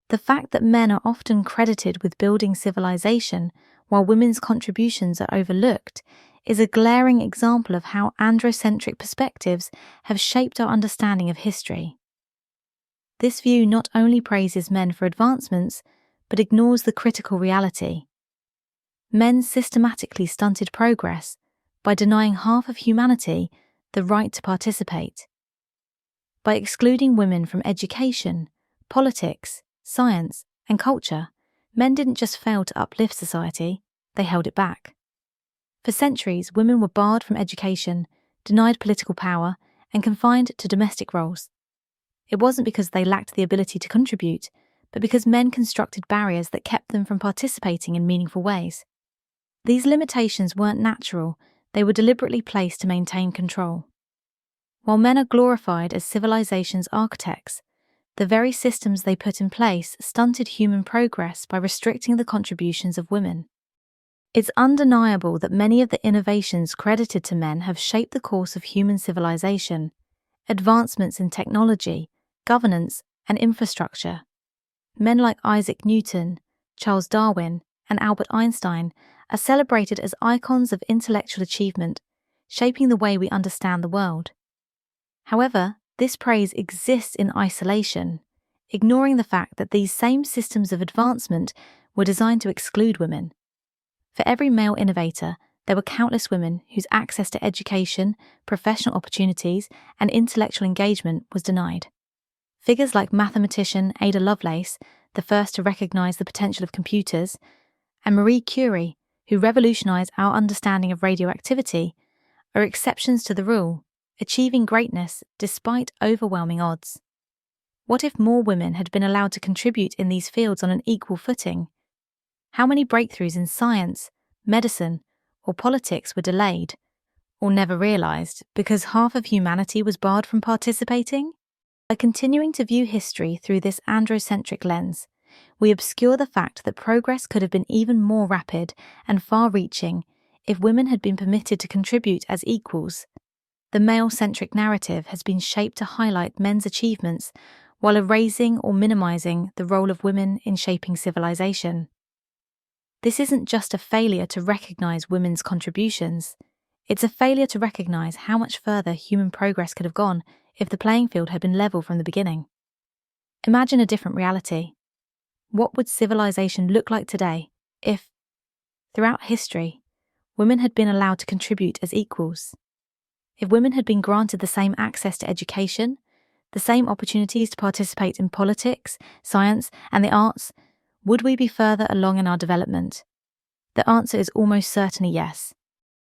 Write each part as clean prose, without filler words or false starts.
The fact that men are often credited with building civilization while women's contributions are overlooked is a glaring example of how androcentric perspectives have shaped our understanding of history. This view not only praises men for advancements, but ignores the critical reality. Men systematically stunted progress by denying half of humanity the right to participate. By excluding women from education, politics, science, and culture, men didn't just fail to uplift society, they held it back. For centuries, women were barred from education, denied political power, and confined to domestic roles. It wasn't because they lacked the ability to contribute, but because men constructed barriers that kept them from participating in meaningful ways. These limitations weren't natural, they were deliberately placed to maintain control. While men are glorified as civilization's architects, the very systems they put in place stunted human progress by restricting the contributions of women. It's undeniable that many of the innovations credited to men have shaped the course of human civilization. Advancements in technology, governance, and infrastructure. Men like Isaac Newton, Charles Darwin, and Albert Einstein are celebrated as icons of intellectual achievement, shaping the way we understand the world. However, this praise exists in isolation, ignoring the fact that these same systems of advancement were designed to exclude women. For every male innovator, there were countless women whose access to education, professional opportunities, and intellectual engagement was denied. Figures like mathematician Ada Lovelace, the first to recognize the potential of computers, and Marie Curie, who revolutionized our understanding of radioactivity, are exceptions to the rule, achieving greatness despite overwhelming odds. What if more women had been allowed to contribute in these fields on an equal footing? How many breakthroughs in science, medicine, or politics were delayed, or never realized, because half of humanity was barred from participating? By continuing to view history through this androcentric lens, we obscure the fact that progress could have been even more rapid and far-reaching if women had been permitted to contribute as equals. The male-centric narrative has been shaped to highlight men's achievements while erasing or minimizing the role of women in shaping civilization. This isn't just a failure to recognize women's contributions, it's a failure to recognize how much further human progress could have gone if the playing field had been level from the beginning. Imagine a different reality. What would civilization look like today if, throughout history, women had been allowed to contribute as equals? If women had been granted the same access to education, the same opportunities to participate in politics, science, and the arts, would we be further along in our development? The answer is almost certainly yes.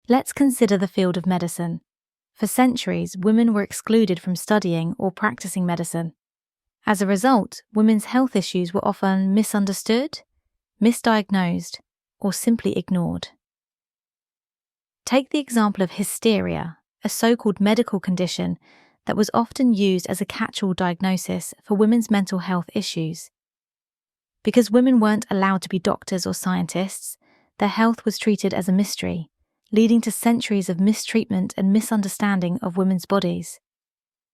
Let's consider the field of medicine. For centuries, women were excluded from studying or practicing medicine. As a result, women's health issues were often misunderstood, misdiagnosed, or simply ignored. Take the example of hysteria, a so-called medical condition that was often used as a catch-all diagnosis for women's mental health issues. Because women weren't allowed to be doctors or scientists, their health was treated as a mystery, leading to centuries of mistreatment and misunderstanding of women's bodies.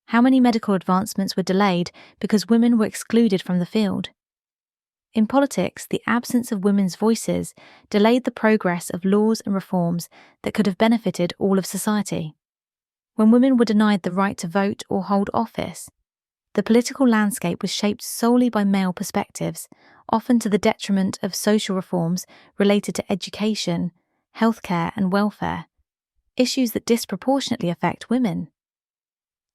How many medical advancements were delayed because women were excluded from the field? In politics, the absence of women's voices delayed the progress of laws and reforms that could have benefited all of society. When women were denied the right to vote or hold office, the political landscape was shaped solely by male perspectives, often to the detriment of social reforms related to education, healthcare, and welfare, issues that disproportionately affect women.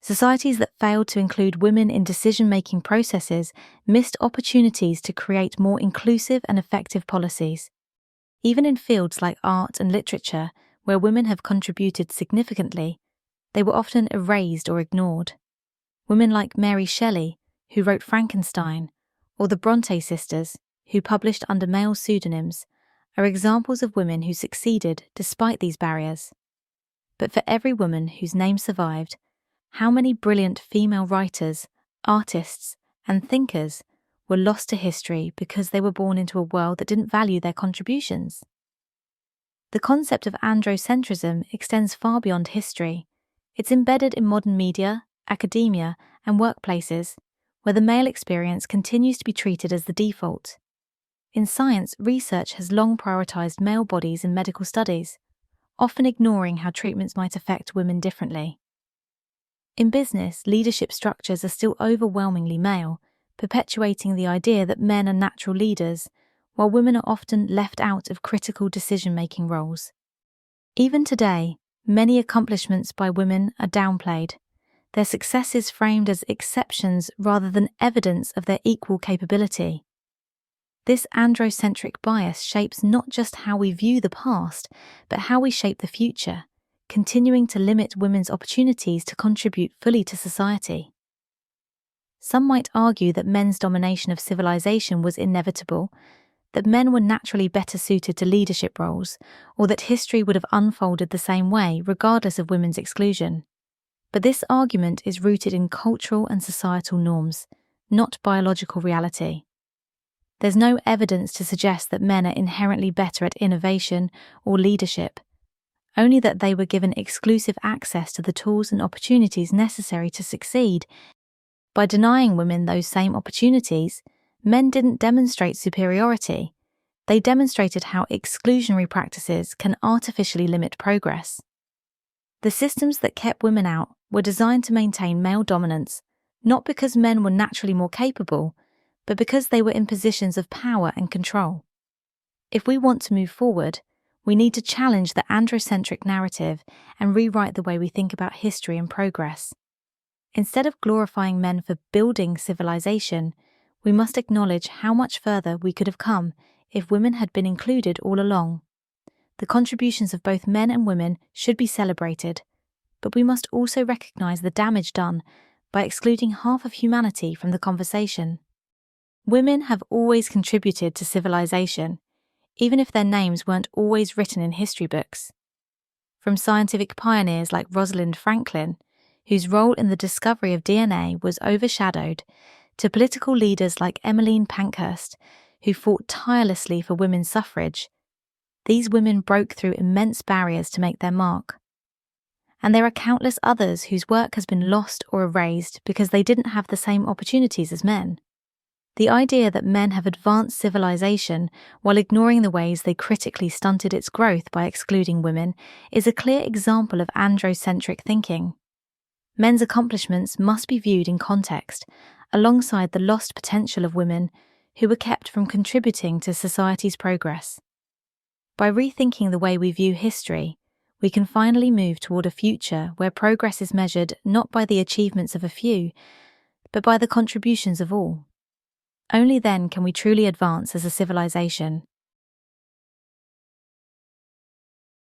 Societies that failed to include women in decision-making processes missed opportunities to create more inclusive and effective policies. Even in fields like art and literature, where women have contributed significantly, they were often erased or ignored. Women like Mary Shelley, who wrote Frankenstein, or the Bronte sisters, who published under male pseudonyms, are examples of women who succeeded despite these barriers. But for every woman whose name survived, how many brilliant female writers, artists, and thinkers were lost to history because they were born into a world that didn't value their contributions? The concept of androcentrism extends far beyond history. It's embedded in modern media, academia, and workplaces, where the male experience continues to be treated as the default. In science, research has long prioritized male bodies in medical studies, often ignoring how treatments might affect women differently. In business, leadership structures are still overwhelmingly male, perpetuating the idea that men are natural leaders, while women are often left out of critical decision-making roles. Even today, many accomplishments by women are downplayed, their successes framed as exceptions rather than evidence of their equal capability. This androcentric bias shapes not just how we view the past, but how we shape the future, continuing to limit women's opportunities to contribute fully to society. Some might argue that men's domination of civilization was inevitable, that men were naturally better suited to leadership roles, or that history would have unfolded the same way regardless of women's exclusion. But this argument is rooted in cultural and societal norms, not biological reality. There's no evidence to suggest that men are inherently better at innovation or leadership, only that they were given exclusive access to the tools and opportunities necessary to succeed. By denying women those same opportunities, men didn't demonstrate superiority. They demonstrated how exclusionary practices can artificially limit progress. The systems that kept women out were designed to maintain male dominance, not because men were naturally more capable, but because they were in positions of power and control. If we want to move forward, we need to challenge the androcentric narrative and rewrite the way we think about history and progress. Instead of glorifying men for building civilization, we must acknowledge how much further we could have come if women had been included all along. The contributions of both men and women should be celebrated, but we must also recognize the damage done by excluding half of humanity from the conversation. Women have always contributed to civilization, even if their names weren't always written in history books. From scientific pioneers like Rosalind Franklin, whose role in the discovery of DNA was overshadowed, to political leaders like Emmeline Pankhurst, who fought tirelessly for women's suffrage, these women broke through immense barriers to make their mark. And there are countless others whose work has been lost or erased because they didn't have the same opportunities as men. The idea that men have advanced civilization while ignoring the ways they critically stunted its growth by excluding women is a clear example of androcentric thinking. Men's accomplishments must be viewed in context, alongside the lost potential of women who were kept from contributing to society's progress. By rethinking the way we view history, we can finally move toward a future where progress is measured not by the achievements of a few, but by the contributions of all. Only then can we truly advance as a civilization.